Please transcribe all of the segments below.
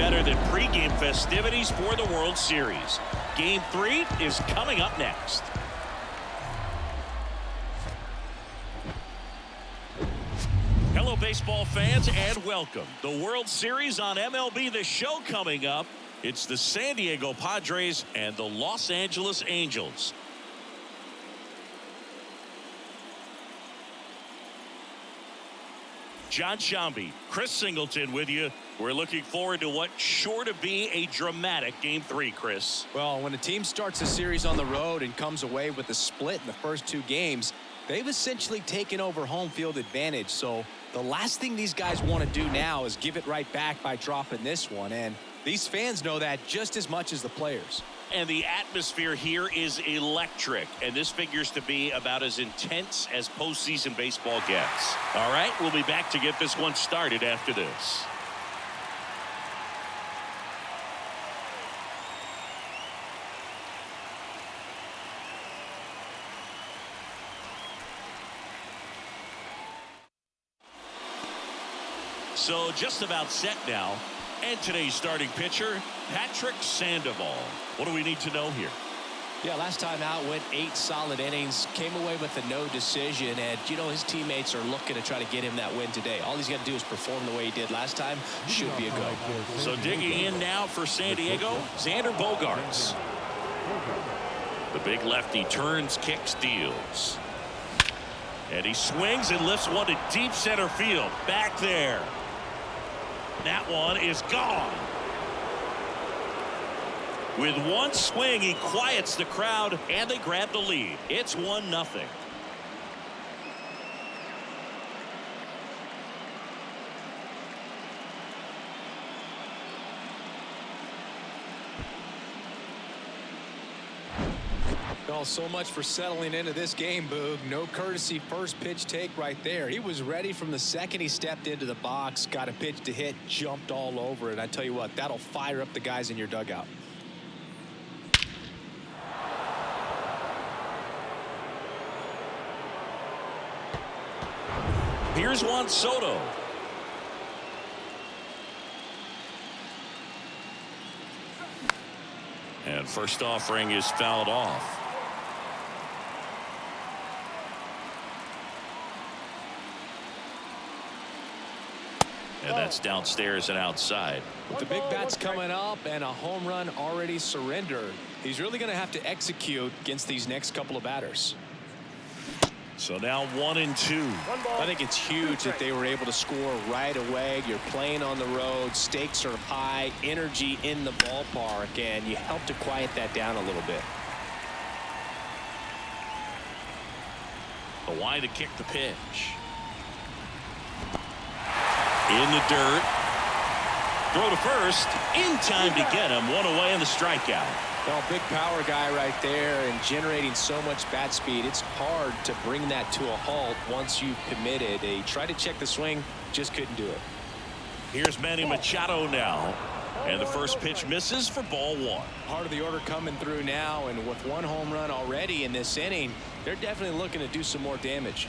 better than pregame festivities for the World Series. Game 3 is coming up next. Hello, baseball fans, and welcome. The World Series on MLB The Show coming up. It's the San Diego Padres and the Los Angeles Angels. John Shambi, Chris Singleton with you. We're looking forward to what's sure to be a dramatic Game 3, Chris. Well, when a team starts a series on the road and comes away with a split in the first 2 games, they've essentially taken over home field advantage. So the last thing these guys want to do now is give it right back by dropping this one. And these fans know that just as much as the players. And the atmosphere here is electric, and this figures to be about as intense as postseason baseball gets. All right, we'll be back to get this one started after this. So just about set now. And today's starting pitcher, Patrick Sandoval. What do we need to know here? Yeah, last time out went 8 solid innings, came away with a no decision, and you know his teammates are looking to try to get him that win today. All he's got to do is perform the way he did last time. Should be a go. So digging in now for San Diego, Xander Bogaerts. The big lefty turns, kicks, deals. And he swings and lifts one to deep center field. Back there. That one is gone. With one swing, he quiets the crowd, and they grab the lead. It's 1-0. Well, so much for settling into this game, Boog. No courtesy first pitch take right there. He was ready from the second he stepped into the box, got a pitch to hit, jumped all over it. I tell you what, that'll fire up the guys in your dugout. Here's Juan Soto. And first offering is fouled off. And that's downstairs and outside. With the big bats coming up and a home run already surrendered, he's really going to have to execute against these next couple of batters. So now 1-2. I think it's huge that they were able to score right away. You're playing on the road. Stakes are high. Energy in the ballpark. And you help to quiet that down a little bit. But why to kick the pitch? In the dirt. Throw to first. In time to get him. One away and the strikeout. Well, big power guy right there and generating so much bat speed. It's hard to bring that to a halt once you've committed. They tried to check the swing, just couldn't do it. Here's Manny Machado now. And the first pitch misses for ball 1. Part of the order coming through now, and with 1 home run already in this inning, they're definitely looking to do some more damage.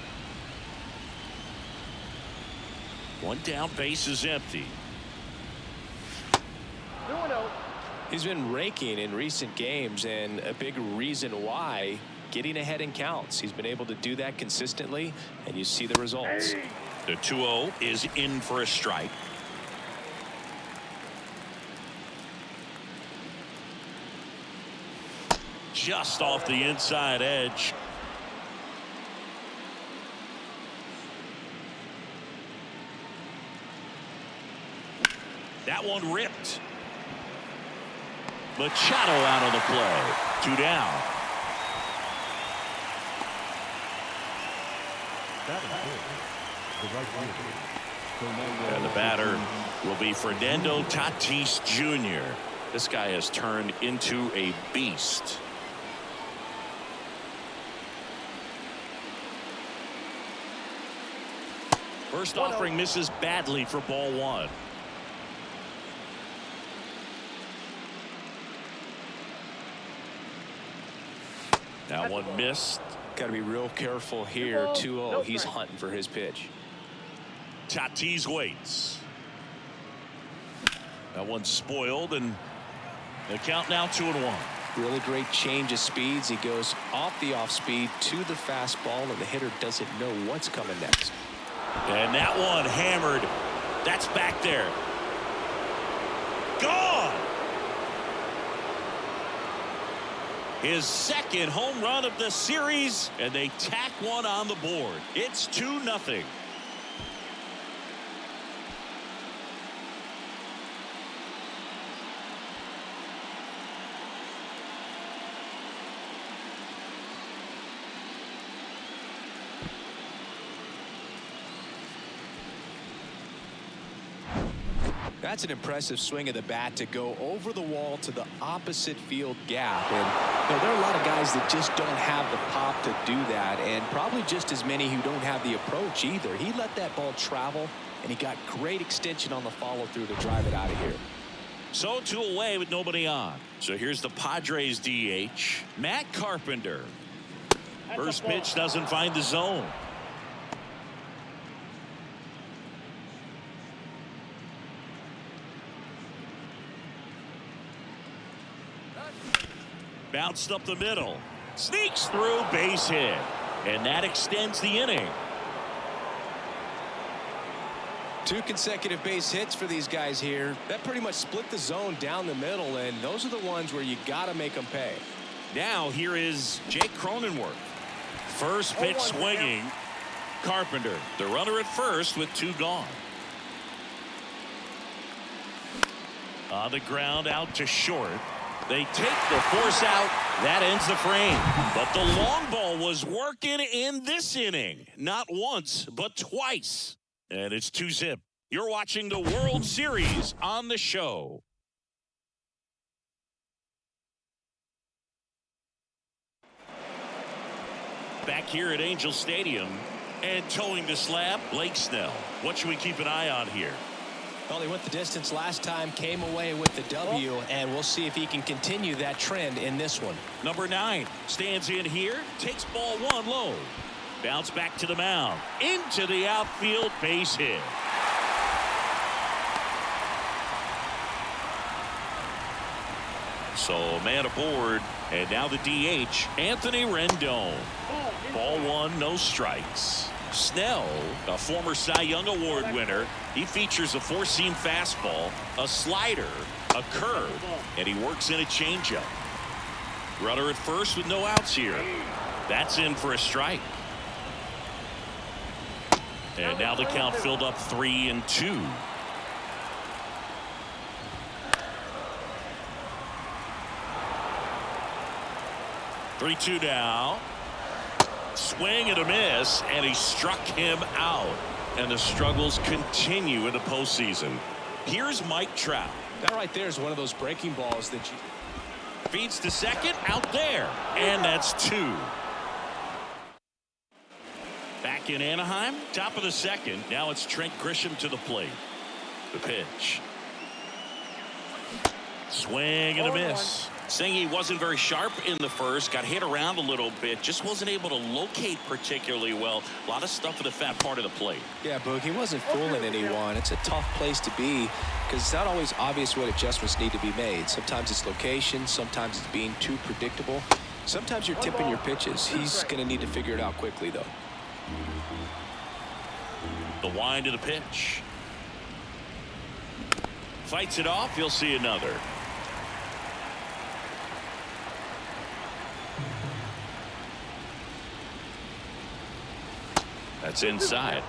1 down, base is empty. He's been raking in recent games, and a big reason why, getting ahead in counts. He's been able to do that consistently, and you see the results. The 2-0 is in for a strike. Just off the inside edge. That one ripped. Machado out of the play. 2 down. And the batter will be Fernando Tatis Jr. This guy has turned into a beast. First offering misses badly for ball 1. That one missed. Got to be real careful here. 2-0. He's hunting for his pitch. Tatis waits. That one's spoiled, and the count now 2-1. Really great change of speeds. He goes off the off speed to the fastball, and the hitter doesn't know what's coming next. And that one hammered. That's back there. Gone. His second home run of the series, and they tack one on the board. It's 2-0. That's an impressive swing of the bat to go over the wall to the opposite field gap. And there are a lot of guys that just don't have the pop to do that, and probably just as many who don't have the approach either. He let that ball travel, and he got great extension on the follow-through to drive it out of here. So 2 away with nobody on. So here's the Padres DH, Matt Carpenter. First pitch doesn't find the zone. Bounced up the middle, sneaks through, base hit, and that extends the inning. 2 consecutive base hits for these guys here. That pretty much split the zone down the middle, and those are the ones where you got to make them pay. Now here is Jake Cronenworth. First pitch swinging. Carpenter, the runner at first with 2 gone. On the ground, out to short. They take the force out. That ends the frame. But the long ball was working in this inning. Not once, but twice. And it's 2-0. You're watching the World Series on the show. Back here at Angel Stadium. And towing the slab, Blake Snell. What should we keep an eye on here? Well, he went the distance last time, came away with the W, and we'll see if he can continue that trend in this one. Number 9 stands in here, takes ball 1 low. Bounce back to the mound, into the outfield, base hit. So a man aboard, and now the DH, Anthony Rendon. Ball 1, no strikes. Snell, a former Cy Young Award winner, he features a 4-seam fastball, a slider, a curve, and he works in a changeup. Runner at first with no outs here. That's in for a strike. And now the count filled up 3-2. Three-two now. Swing and a miss, and he struck him out. And the struggles continue in the postseason. Here's Mike Trout. That right there is one of those breaking balls that you... Feeds to second, out there. And that's 2. Back in Anaheim, top of the second. Now it's Trent Grisham to the plate. The pitch. Swing and a miss. Saying he wasn't very sharp in the first, got hit around a little bit, just wasn't able to locate particularly well. A lot of stuff in the fat part of the plate. Yeah, Boog, he wasn't fooling anyone. It's a tough place to be because it's not always obvious what adjustments need to be made. Sometimes it's location, sometimes it's being too predictable. Sometimes you're tipping your pitches. He's going to need to figure it out quickly, though. The wind of the pitch. Fights it off, you'll see another. That's inside.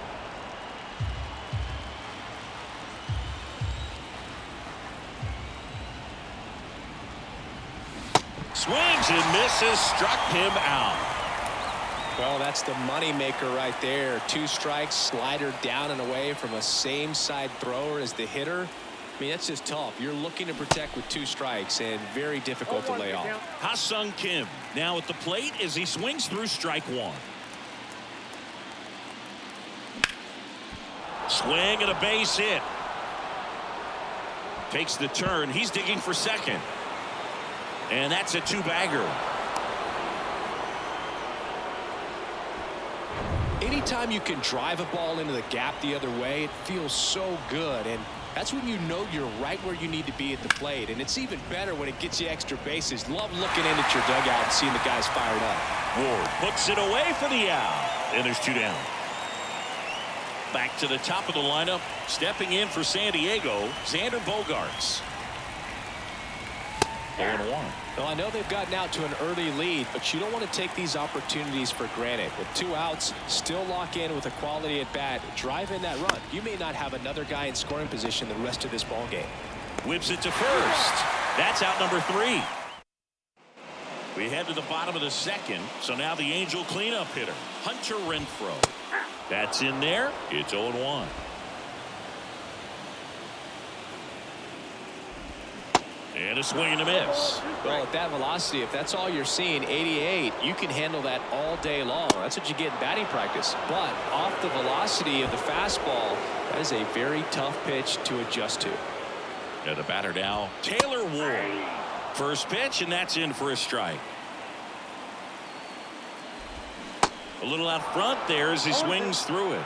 Swings and misses, struck him out. Well, that's the money maker right there. 2 strikes, slider down and away from a same side thrower as the hitter. I mean, that's just tough. You're looking to protect with 2 strikes and very difficult to lay off. Ha-Seong Kim now at the plate as he swings through strike 1. Swing and a base hit. Takes the turn. He's digging for second. And that's a 2-bagger. Anytime you can drive a ball into the gap the other way, it feels so good. And That's when you know you're right where you need to be at the plate. And it's even better when it gets you extra bases. Love looking in at your dugout and seeing the guys fired up. Ward puts it away for the out. And there's 2 down. Back to the top of the lineup. Stepping in for San Diego, Xander Bogaerts. 0-1. Well, I know they've gotten out to an early lead, but you don't want to take these opportunities for granted. With 2 outs, still lock in with a quality at bat, drive in that run. You may not have another guy in scoring position the rest of this ball game. Whips it to first. That's out number 3. We head to the bottom of the second, so now the Angel cleanup hitter, Hunter Renfroe. That's in there. It's 0-1. And a swing and a miss. Well, at that velocity, if that's all you're seeing, 88, you can handle that all day long. That's what you get in batting practice. But off the velocity of the fastball, that is a very tough pitch to adjust to. And the batter now, Taylor Ward. First pitch, and that's in for a strike. A little out front there as he swings through it.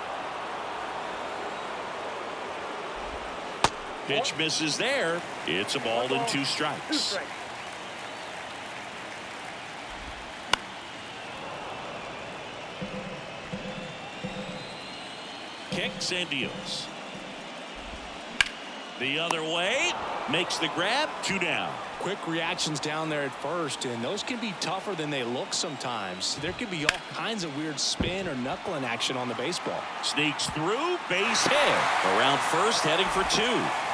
Pitch misses there. It's a ball and 2 strikes. Kicks and deals. The other way. Makes the grab. 2 down. Quick reactions down there at first, and those can be tougher than they look sometimes. There could be all kinds of weird spin or knuckling action on the baseball. Sneaks through, base hit. Around first, heading for 2.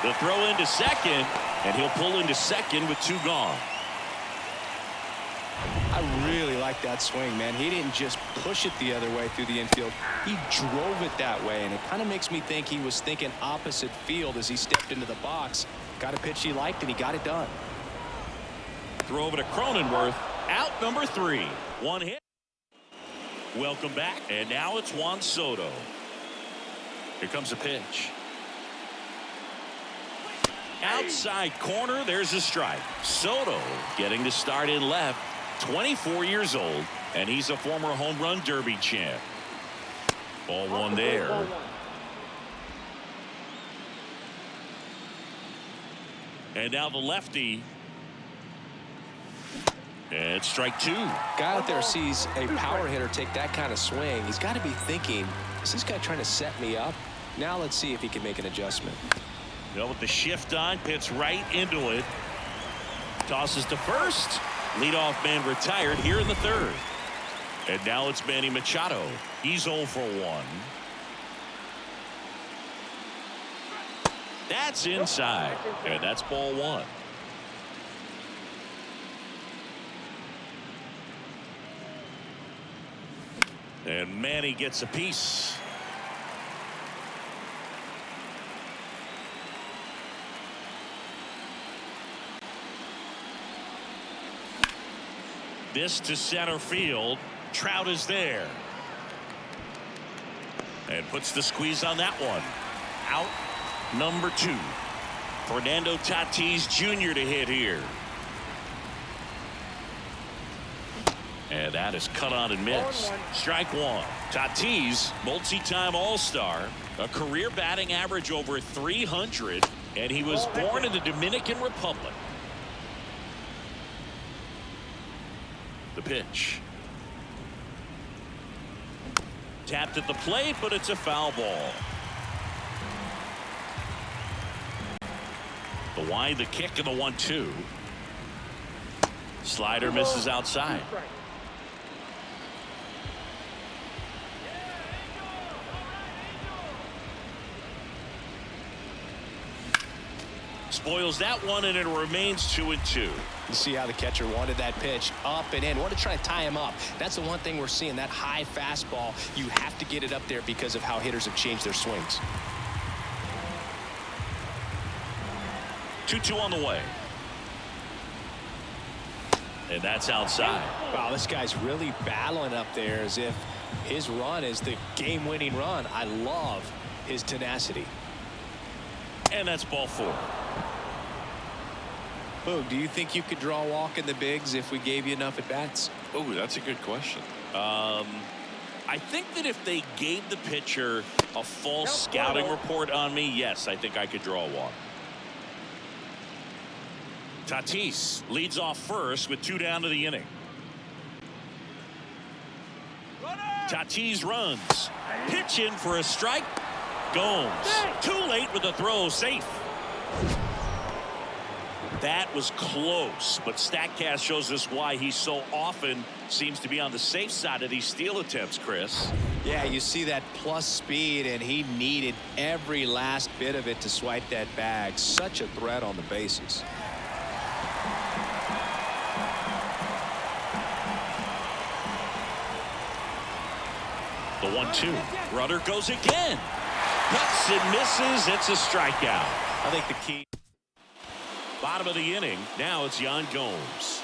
The throw into second, and he'll pull into second with 2 gone. I really like that swing, man. He didn't just push it the other way through the infield. He drove it that way, and it kind of makes me think he was thinking opposite field as he stepped into the box. Got a pitch he liked, and he got it done. Throw over to Cronenworth. Out number 3. 1 hit. Welcome back. And now it's Juan Soto. Here comes a pitch. Outside corner. There's a strike. Soto getting the start in left. 24 years old. And he's a former home run derby champ. Ball 1 there. And now the lefty. And strike 2. Guy out there sees a power hitter take that kind of swing. He's got to be thinking, is this guy trying to set me up? Now let's see if he can make an adjustment. With the shift on, pits right into it. Tosses to first. Leadoff man retired here in the 3rd. And now it's Manny Machado. He's 0 for 1. That's inside. And that's ball 1. And Manny gets a piece. This to center field. Trout is there. And puts the squeeze on that one. Out number 2. Fernando Tatis Jr. to hit here. And that is cut on and missed. Strike 1. Tatis, multi-time All-Star, a career batting average over 300, and he was born in the Dominican Republic. The pitch. Tapped at the plate, but it's a foul ball. The wind, the kick, and the 1-2. Slider misses outside. Spoils that one, and it remains 2-2. You see how the catcher wanted that pitch up and in. Wanted to try to tie him up. That's the one thing we're seeing, that high fastball. You have to get it up there because of how hitters have changed their swings. 2-2 on the way. And that's outside. Wow, this guy's really battling up there as if his run is the game-winning run. I love his tenacity. And that's ball 4. Boog, do you think you could draw a walk in the bigs if we gave you enough at-bats? Oh, that's a good question. I think that if they gave the pitcher a full scouting report on me, yes, I think I could draw one. Tatis leads off first with 2 down to the inning. Tatis runs. Pitch in for a strike. Gomes. Too late with the throw. Safe. That was close, but StatCast shows us why he so often seems to be on the safe side of these steal attempts, Chris. Yeah, you see that plus speed, and he needed every last bit of it to swipe that bag. Such a threat on the bases. The 1-2. Runner goes again. Cuts and misses. It's a strikeout. I think the key. Bottom of the inning. Now it's Yan Gomes.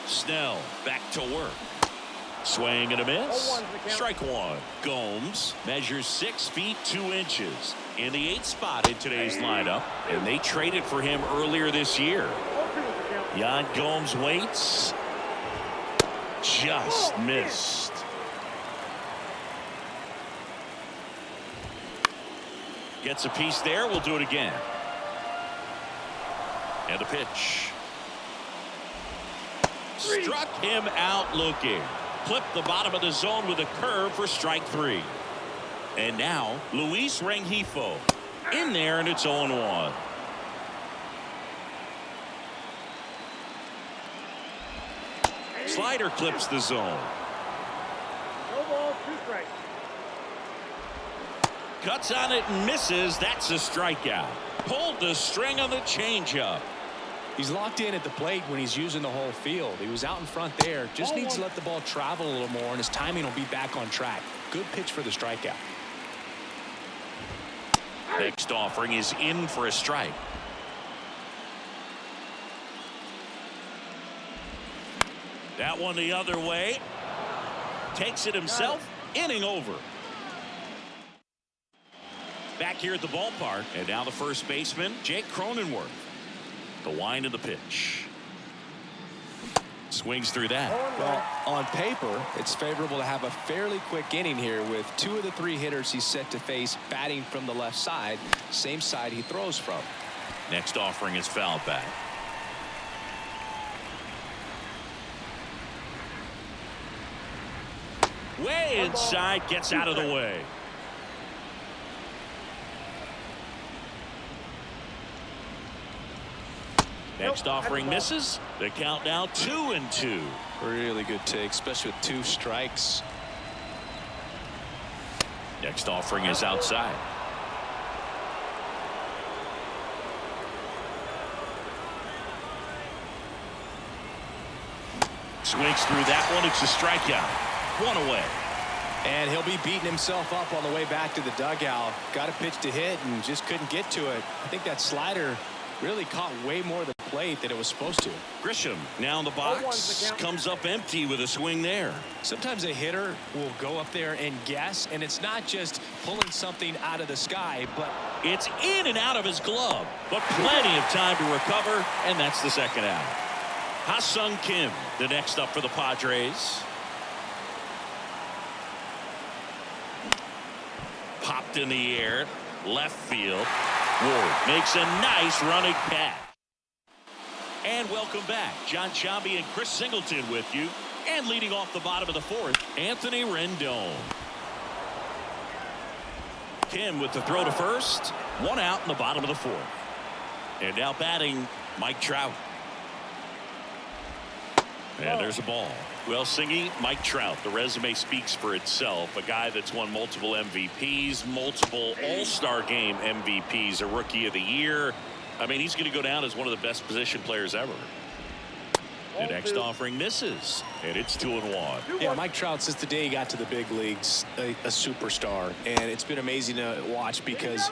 Snell back to work. Swing and a miss. Strike one. Gomes measures 6 feet 2 inches in the 8th spot in today's lineup, and they traded for him earlier this year. Yan Gomes waits. Just missed. Gets a piece there. We'll do it again. And the pitch. Struck him out looking. Clipped the bottom of the zone with a curve for strike 3. And now Luis Rengifo in there, and it's 0-1. Slider clips the zone. No ball, 2 strikes. Cuts on it and misses. That's a strikeout. Pulled the string on the changeup. He's locked in at the plate when he's using the whole field. He was out in front there. Just needs to let the ball travel a little more, and his timing will be back on track. Good pitch for the strikeout. Next offering is in for a strike. That one the other way. Takes it himself. Inning over. Back here at the ballpark, and now the first baseman, Jake Cronenworth. The wind of the pitch. Swings through that. Well, on paper, it's favorable to have a fairly quick inning here with 2 of the 3 hitters he's set to face batting from the left side, same side he throws from. Next offering is fouled back. Way inside, gets out of the way. Next offering misses. The count now 2-2. Really good take, especially with 2 strikes. Next offering is outside. Swings through that one. It's a strikeout. 1 away. And he'll be beating himself up on the way back to the dugout. Got a pitch to hit and just couldn't get to it. I think that slider really caught way more of the plate than it was supposed to. Grisham now in the box. Comes up empty with a swing there. Sometimes a hitter will go up there and guess, and it's not just pulling something out of the sky, but it's in and out of his glove, but plenty of time to recover, and that's the second out. Ha-Seong Kim, the next up for the Padres. Popped in the air, left field. Ward makes a nice running catch. And welcome back. John Sciambi and Chris Singleton with you. And leading off the bottom of the 4th, Anthony Rendon. Kim with the throw to first. 1 out in the bottom of the 4th. And now batting, Mike Trout. And there's a ball. Well, Singy, Mike Trout, the resume speaks for itself. A guy that's won multiple MVPs, multiple All-Star Game MVPs, a Rookie of the Year. I mean, he's going to go down as one of the best position players ever. The next offering misses, and it's 2-1. Yeah, Mike Trout, since the day he got to the big leagues, a superstar. And it's been amazing to watch because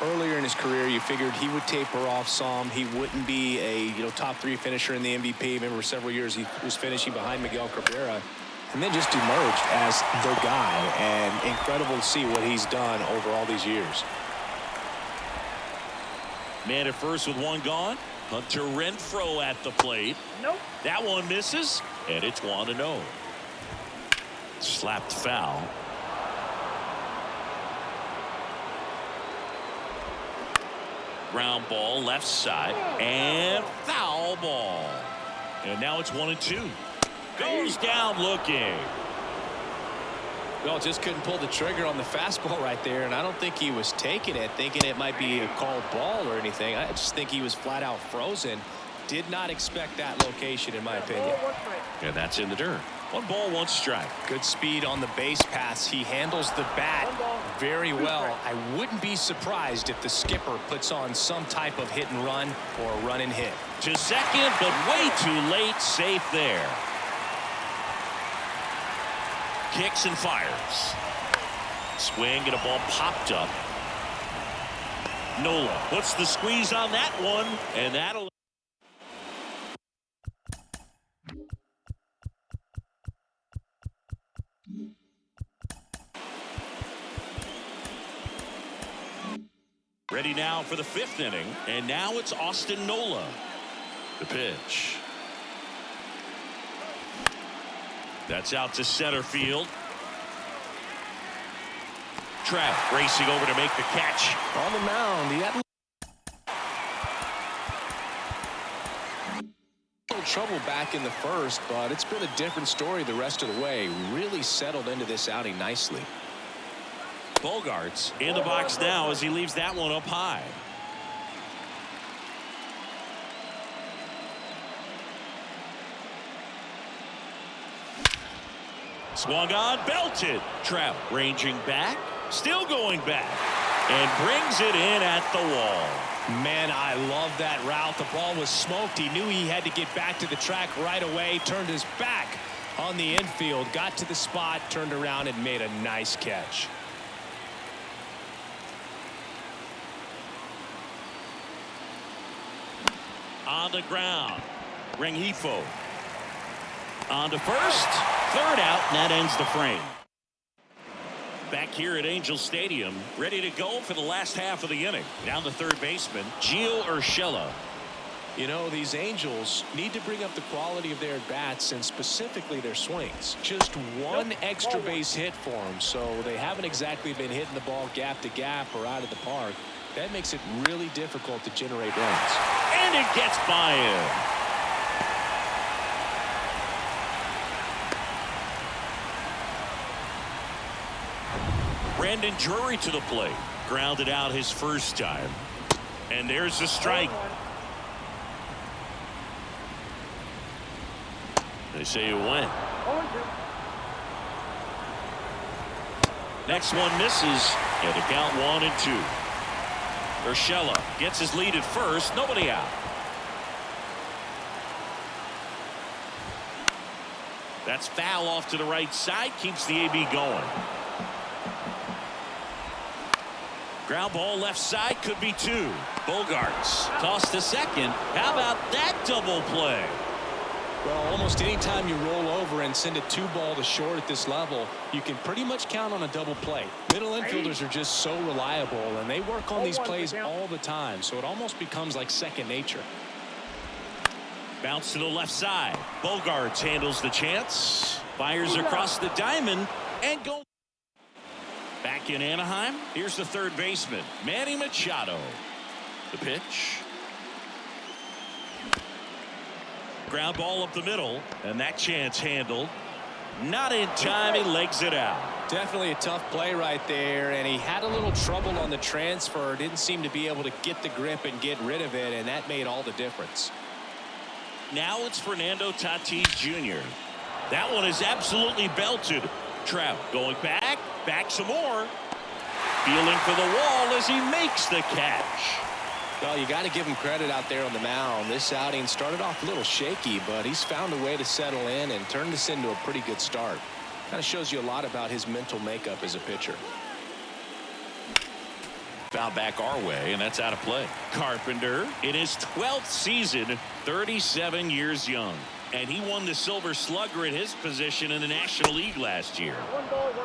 earlier in his career, you figured he would taper off some. He wouldn't be a top 3 finisher in the MVP. Remember, several years he was finishing behind Miguel Cabrera, and then just emerged as the guy. And incredible to see what he's done over all these years. Man at first with 1 gone. Hunter Renfroe at the plate. Nope. That one misses, and it's 1-0. Slapped foul. Ground ball left side and foul ball. And now it's 1-2. Goes down looking. Well, just couldn't pull the trigger on the fastball right there, and I don't think he was taking it thinking it might be a called ball or anything. I just think he was flat out frozen. Did not expect that location, in my opinion. And that's in the dirt. 1 ball, 1 strike. Good speed on the base paths. He handles the bat very well. I wouldn't be surprised if the skipper puts on some type of hit and run or a run and hit. To second, but way too late. Safe there. Kicks and fires. Swing and a ball popped up. Nola puts the squeeze on that one, and that'll. Ready now for the 5th inning, and now it's Austin Nola. The pitch. That's out to center field. Trout racing over to make the catch. On the mound, he had a little trouble back in the first, but it's been a different story the rest of the way. Really settled into this outing nicely. Bogaerts in the box now as he leaves that one up high. Swung on, belted. Trout ranging back, still going back, and brings it in at the wall. Man, I love that route. The ball was smoked. He knew he had to get back to the track right away. Turned his back on the infield, got to the spot, turned around, and made a nice catch. On the ground, Rengifo on to first, 3rd out, and that ends the frame. Back here at Angel Stadium, ready to go for the last half of the inning. Down the 3rd baseman, Gio Urshela. You know, these Angels need to bring up the quality of their at-bats and specifically their swings. Just one extra base hit for them, so they haven't exactly been hitting the ball gap to gap or out of the park. That makes it really difficult to generate runs. And it gets by him. Brandon Drury to the plate. Grounded out his first time. And there's the strike. They say it went. Next one misses. And the count 1-2. Urshela gets his lead at first. Nobody out. That's foul off to the right side. Keeps the AB going. Ground ball left side, could be 2. Bogaerts tossed to second. How about that double play? Well, almost any time you roll over and send a 2-ball to short at this level, you can pretty much count on a double play. Middle infielders are just so reliable, and they work on these plays all the time, so it almost becomes like second nature. Bounce to the left side. Bogaerts handles the chance. Fires across the diamond and goes. Back in Anaheim, here's the 3rd baseman, Manny Machado. The pitch. Ground ball up the middle, and that chance handled. Not in time, he legs it out. Definitely a tough play right there, and he had a little trouble on the transfer. Didn't seem to be able to get the grip and get rid of it, and that made all the difference. Now it's Fernando Tatis Jr. That one is absolutely belted. Trout going back some more. Feeling for the wall as he makes the catch. Well, you got to give him credit out there on the mound. This outing started off a little shaky, but he's found a way to settle in and turn this into a pretty good start. Kind of shows you a lot about his mental makeup as a pitcher. Foul back our way, and that's out of play. Carpenter in his 12th season, 37 years young. And he won the Silver Slugger at his position in the National League last year.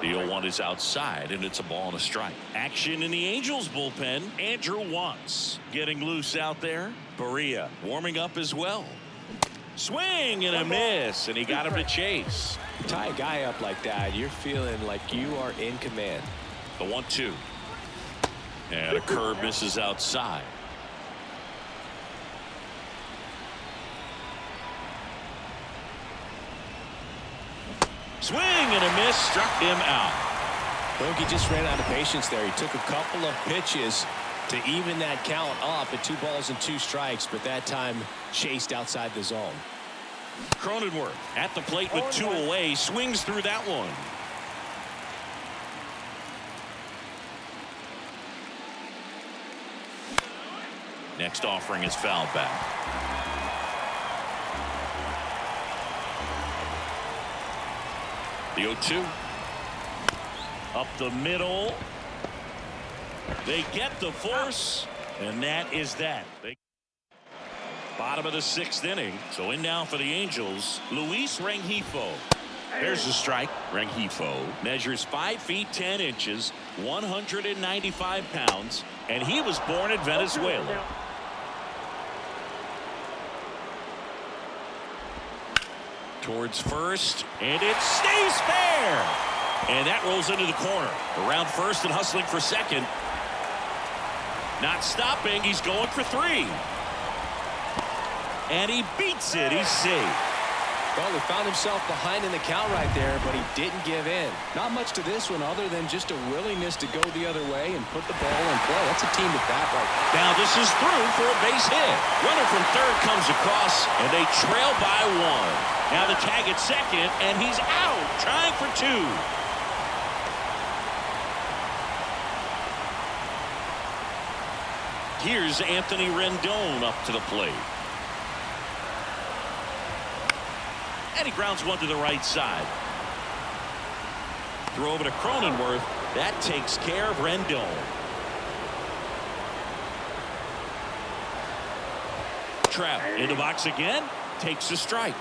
The 0-1 is outside, and it's a ball and a strike. Action in the Angels bullpen. Andrew Wantz getting loose out there. Berea warming up as well. Swing and a miss, and he got him to chase. Tie a guy up like that, you're feeling like you are in command. The 1-2. And a curve misses outside. Swing and a miss, struck him out. Bogey just ran out of patience there. He took a couple of pitches to even that count up at 2 balls and 2 strikes, but that time chased outside the zone. Cronenworth at the plate with 2 away, swings through that one. Next offering is fouled back. The 0-2. Up the middle. They get the force, and that is that. Bottom of the 6th inning. So in now for the Angels, Luis Rengifo. There's the strike. Rengifo measures 5 feet 10 inches, 195 pounds, and he was born in Venezuela. Towards first, and it stays fair. And that rolls into the corner. Around first and hustling for second. Not stopping. He's going for 3. And he beats it. He's safe. Well, he found himself behind in the count right there, but he didn't give in. Not much to this one other than just a willingness to go the other way and put the ball in play. That's a team at bat right now. Now this is through for a base hit. Runner from third comes across, and they trail by 1. Now the tag at second, and he's out, trying for 2. Here's Anthony Rendon up to the plate. And he grounds one to the right side. Throw over to Cronenworth. That takes care of Rendon. Trout in the box again. Takes a strike.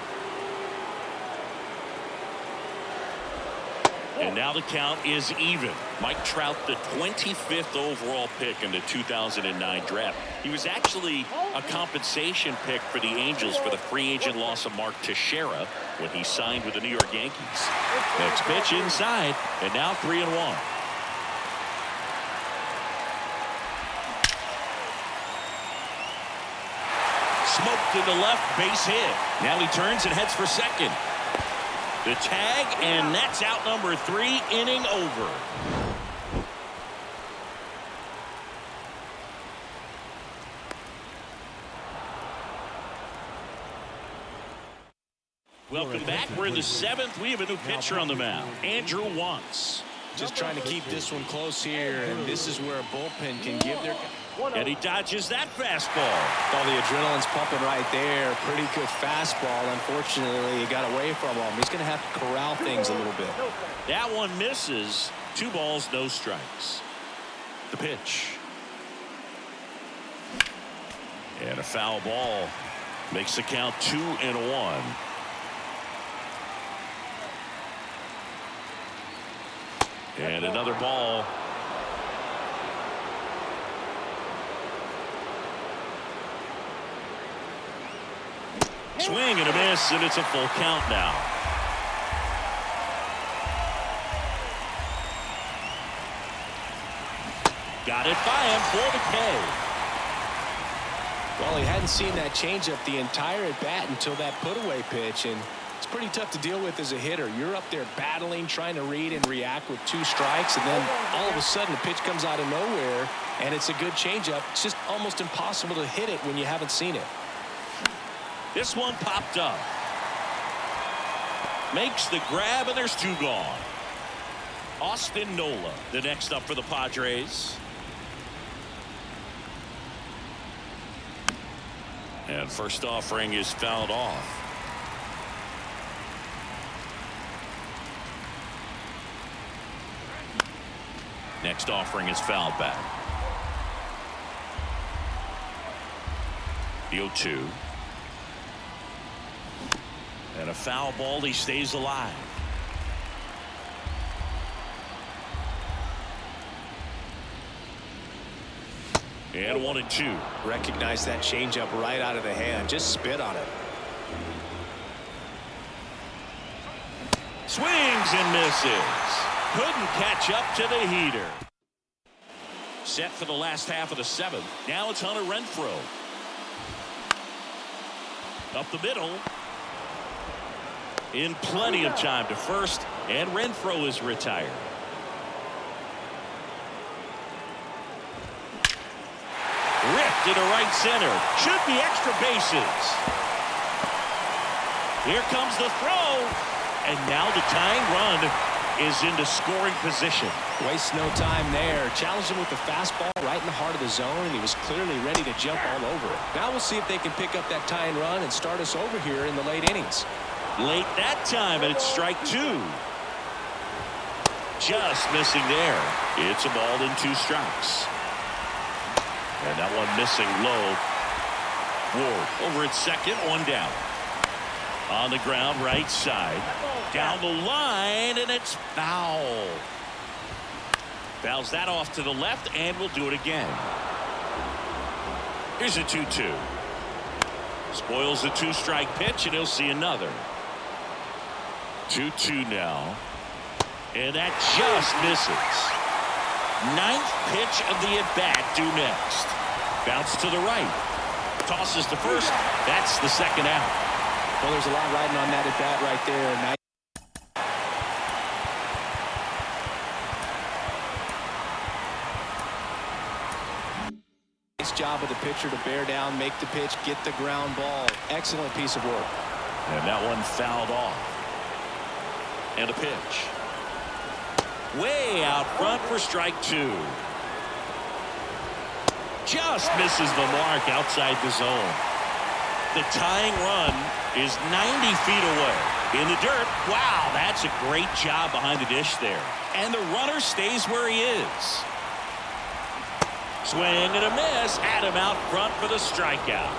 And now the count is even. Mike Trout, the 25th overall pick in the 2009 draft. He was actually a compensation pick for the Angels for the free agent loss of Mark Teixeira when he signed with the New York Yankees. Next pitch inside, and now 3-1. Smoked to the left, base hit. Now he turns and heads for second. The tag, and that's out number 3, inning over. Welcome back. We're in the 7th. We have a new pitcher on the mound, Andrew Wantz. Just trying to keep this one close here, and this is where a bullpen can give their... And he dodges that fastball. Oh, the adrenaline's pumping right there. Pretty good fastball. Unfortunately, he got away from him. He's going to have to corral things a little bit. That one misses. 2 balls, no strikes. The pitch. And a foul ball. Makes the count 2-1. And another ball. Swing and a miss, and it's a full count now. Got it by him for the K. Well, he hadn't seen that changeup the entire at bat until that put-away pitch, and it's pretty tough to deal with as a hitter. You're up there battling, trying to read and react with 2 strikes, and then all of a sudden the pitch comes out of nowhere, and it's a good changeup. It's just almost impossible to hit it when you haven't seen it. This one popped up. Makes the grab, and there's 2 gone. Austin Nola, the next up for the Padres. And first offering is fouled off. Next offering is fouled back. The 0-2. And a foul ball. He stays alive. And 1-2. Recognize that changeup right out of the hand. Just spit on it. Swings and misses. Couldn't catch up to the heater. Set for the last half of the seventh. Now it's Hunter Renfroe. Up the middle. In plenty of time to first, and Renfroe is retired. Ripped into right center. Should be extra bases. Here comes the throw. And now the tying run is into scoring position. Waste no time there. Challenged him with the fastball right in the heart of the zone, and he was clearly ready to jump all over it. Now we'll see if they can pick up that tying run and start us over here in the late innings. Late that time, and it's strike two. Just missing there. It's a ball in 2 strikes. And that one missing low. Ward over at second, 1 down. On the ground, right side. Down the line, and it's foul. Fouls that off to the left, and we'll do it again. Here's a 2-2. Spoils the 2-strike pitch, and he'll see another. 2-2 now. And that just misses. 9th pitch of the at-bat due next. Bounce to the right. Tosses to first. That's the second out. Well, there's a lot riding on that at-bat right there. Nice job of the pitcher to bear down, make the pitch, get the ground ball. Excellent piece of work. And that one fouled off. And a pitch. Way out front for strike 2. Just misses the mark outside the zone. The tying run is 90 feet away. In the dirt. Wow, that's a great job behind the dish there. And the runner stays where he is. Swing and a miss. Had him out front for the strikeout.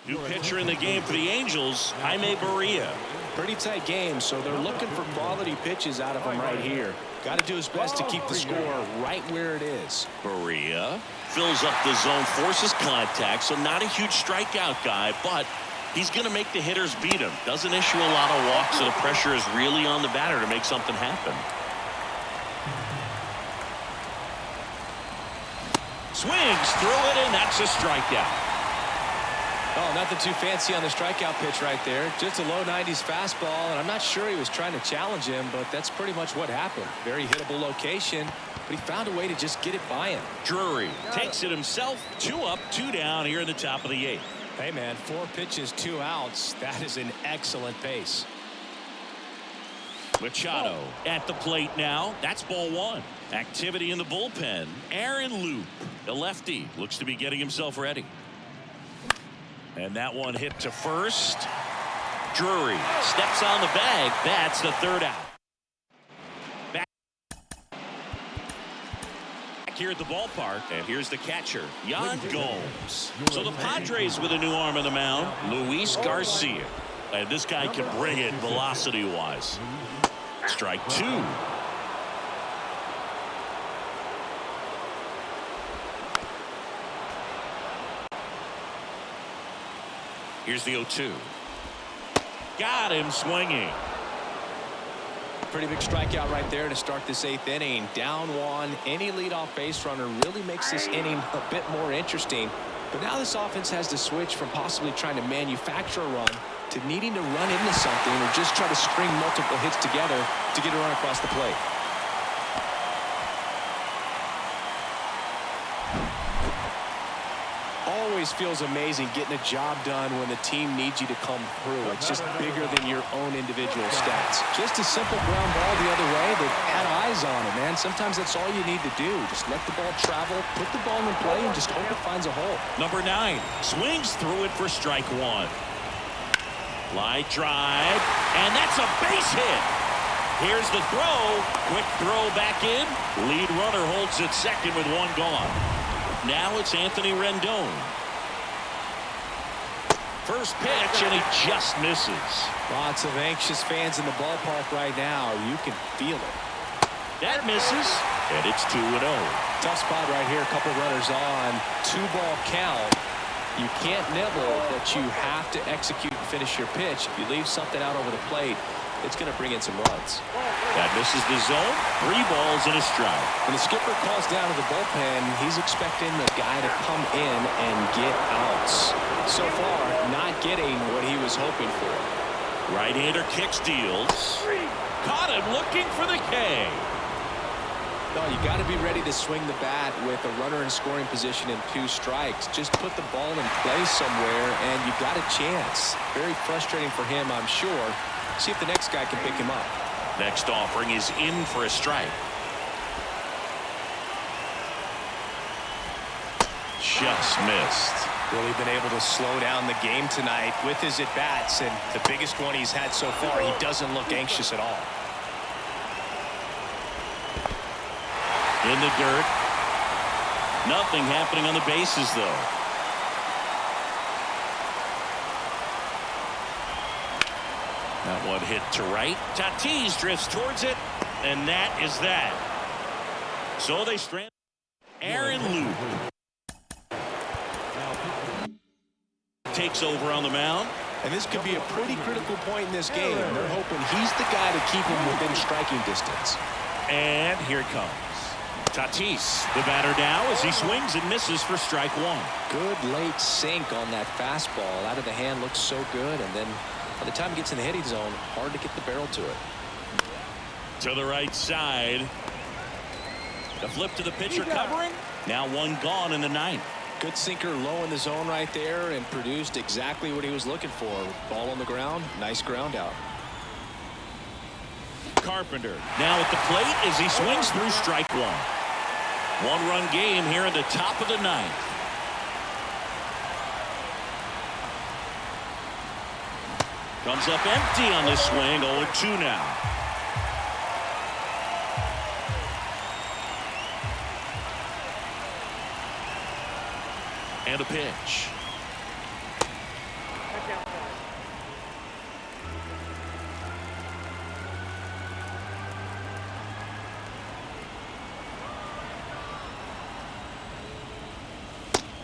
New pitcher in the game for the Angels, Jaime Barria. Pretty tight game, so they're looking for quality pitches out of him right here. Got to do his best to keep the score right where it is. Barria fills up the zone, forces contact, so not a huge strikeout guy, but he's going to make the hitters beat him. Doesn't issue a lot of walks, so the pressure is really on the batter to make something happen. Swings through it, and that's a strikeout. Oh, nothing too fancy on the strikeout pitch right there. Just a low 90s fastball, and I'm not sure he was trying to challenge him, but that's pretty much what happened. Very hittable location, but he found a way to just get it by him. Drury takes it himself. 2 up, 2 down here in the top of the 8th. Hey, man, 4 pitches, 2 outs. That is an excellent pace. Machado at the plate now. That's ball 1. Activity in the bullpen. Aaron Loop, the lefty, looks to be getting himself ready. And that one hit to first. Drury steps on the bag. That's the 3rd out. Back here at the ballpark. And here's the catcher, Yan Gomes. So the Padres with a new arm on the mound, Luis Garcia. And this guy can bring it velocity-wise. Strike 2. Here's the 0-2. Got him swinging. Pretty big strikeout right there to start this 8th inning. Down 1. Any leadoff base runner really makes this inning a bit more interesting. But now this offense has to switch from possibly trying to manufacture a run to needing to run into something or just try to string multiple hits together to get a run across the plate. Always feels amazing getting a job done when the team needs you to come through. It's just bigger than your own individual stats. Just a simple ground ball the other way that had eyes on it, man. Sometimes that's all you need to do. Just let the ball travel, put the ball in play, and just hope it finds a hole. Number 9 swings through it for strike 1. Line drive, and that's a base hit. Here's the throw. Quick throw back in. Lead runner holds it second with 1 gone. Now it's Anthony Rendon. First pitch, and he just misses. Lots of anxious fans in the ballpark right now. You can feel it. That misses, and it's 2-0. Tough spot right here. A couple runners on. 2-ball count. You can't nibble, but you have to execute and finish your pitch. If you leave something out over the plate, it's going to bring in some runs. That misses the zone. 3 balls and a strike. When the skipper calls down to the bullpen, he's expecting the guy to come in and get outs. So far, not getting what he was hoping for. Right-hander kicks, deals. Caught him looking for the K. No, you got to be ready to swing the bat with a runner in scoring position and 2 strikes. Just put the ball in play somewhere, and you got a chance. Very frustrating for him, I'm sure. See if the next guy can pick him up. Next offering is in for a strike. Just missed. Really been able to slow down the game tonight with his at-bats, and the biggest one he's had so far, he doesn't look anxious at all. In the dirt. Nothing happening on the bases, though. That one hit to right. Tatis drifts towards it, and that is that. So they strand Aaron Loop. Takes over on the mound. And this could be a pretty critical point in this game. They're hoping he's the guy to keep him within striking distance. And here it comes. Tatis, the batter now as he swings and misses for strike 1. Good late sink on that fastball. Out of the hand looks so good, and then by the time it gets in the hitting zone, hard to get the barrel to it. To the right side. The flip to the pitcher covering. Now 1 gone in the 9th. Good sinker low in the zone right there and produced exactly what he was looking for. Ball on the ground, nice ground out. Carpenter now at the plate as he swings through strike 1. 1-run game here in the top of the 9th. Comes up empty on this swing. 0-2 now. And a pitch.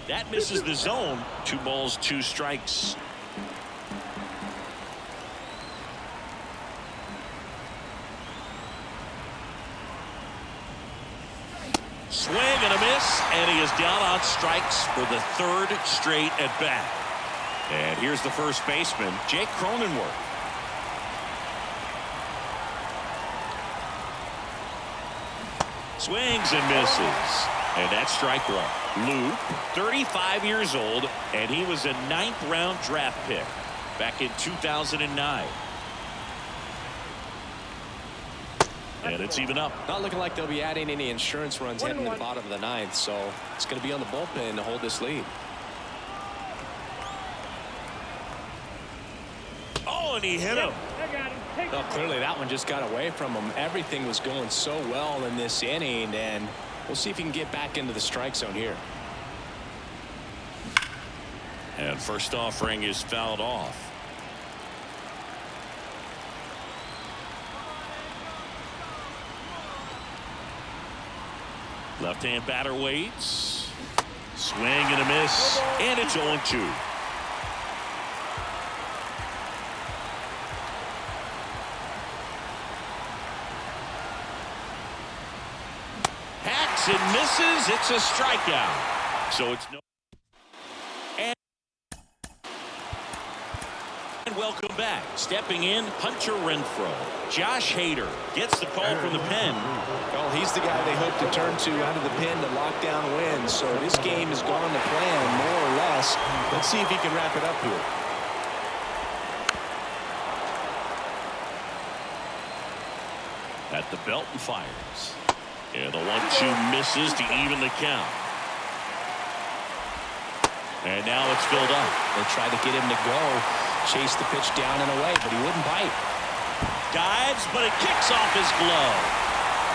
That misses the zone. 2 balls, 2 strikes. Swing and a miss, and he is down on strikes for the 3rd straight at bat. And here's the first baseman, Jake Cronenworth. Swings and misses. And that's strike 1. Loop, 35 years old, and he was a 9th-round draft pick back in 2009. And it's even up. Not looking like they'll be adding any insurance runs heading to the bottom of the 9th, so it's going to be on the bullpen to hold this lead. Oh, and he hit him. Well, clearly that one just got away from him. Everything was going so well in this inning, and we'll see if he can get back into the strike zone here. And first offering is fouled off. Left-hand batter waits. Swing and a miss. And it's 0-2. Hacks and misses. It's a strikeout. So it's no. And welcome back. Stepping in, Hunter Renfroe. Josh Hader gets the call from the pen. Well, he's the guy they hope to turn to out of the pen to lock down wins. So this game has gone to plan, more or less. Let's see if he can wrap it up here. At the belt and fires. And the 1-2 misses to even the count. And now it's filled up. They tried to get him to go. Chase the pitch down and away, but he wouldn't bite. Dives, but it kicks off his glove.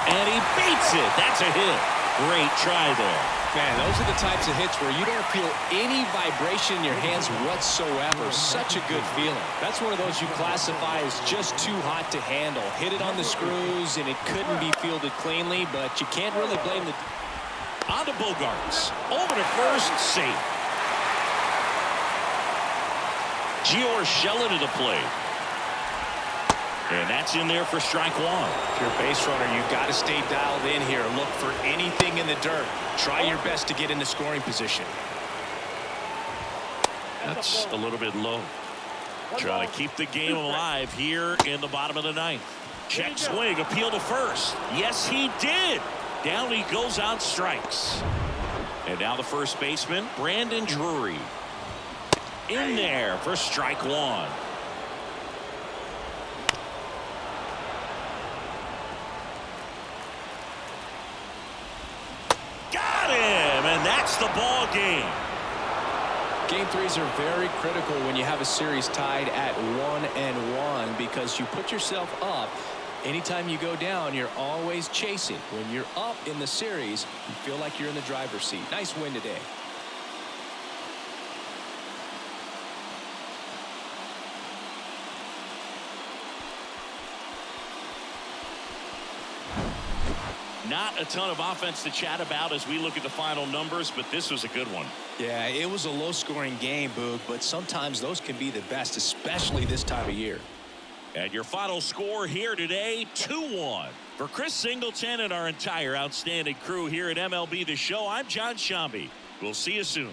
And he beats it. That's a hit. Great try there. Man, those are the types of hits where you don't feel any vibration in your hands whatsoever. Such a good feeling. That's one of those you classify as just too hot to handle. Hit it on the screws, and it couldn't be fielded cleanly, but you can't really blame the... On to Bogaerts. Over to first, safe. Gio Urshela to the plate. And that's in there for strike one. If you're a base runner, you've got to stay dialed in here. Look for anything in the dirt. Try your best to get into scoring position. That's a little bit low. Trying to keep the game alive here in the bottom of the ninth. Check swing, appeal to first. Yes, he did. Down he goes on strikes. And now the first baseman, Brandon Drury. In there for strike one. Got him, and that's the ball game. Game threes are very critical when you have a series tied at 1-1 because you put yourself up. Anytime you go down, you're always chasing. When you're up in the series, you feel like you're in the driver's seat. Nice win today. Not a ton of offense to chat about as we look at the final numbers, but this was a good one. Yeah, it was a low-scoring game, Boog, but sometimes those can be the best, especially this time of year. And your final score here today, 2-1. For Chris Singleton and our entire outstanding crew here at MLB The Show, I'm John Shambi. We'll see you soon.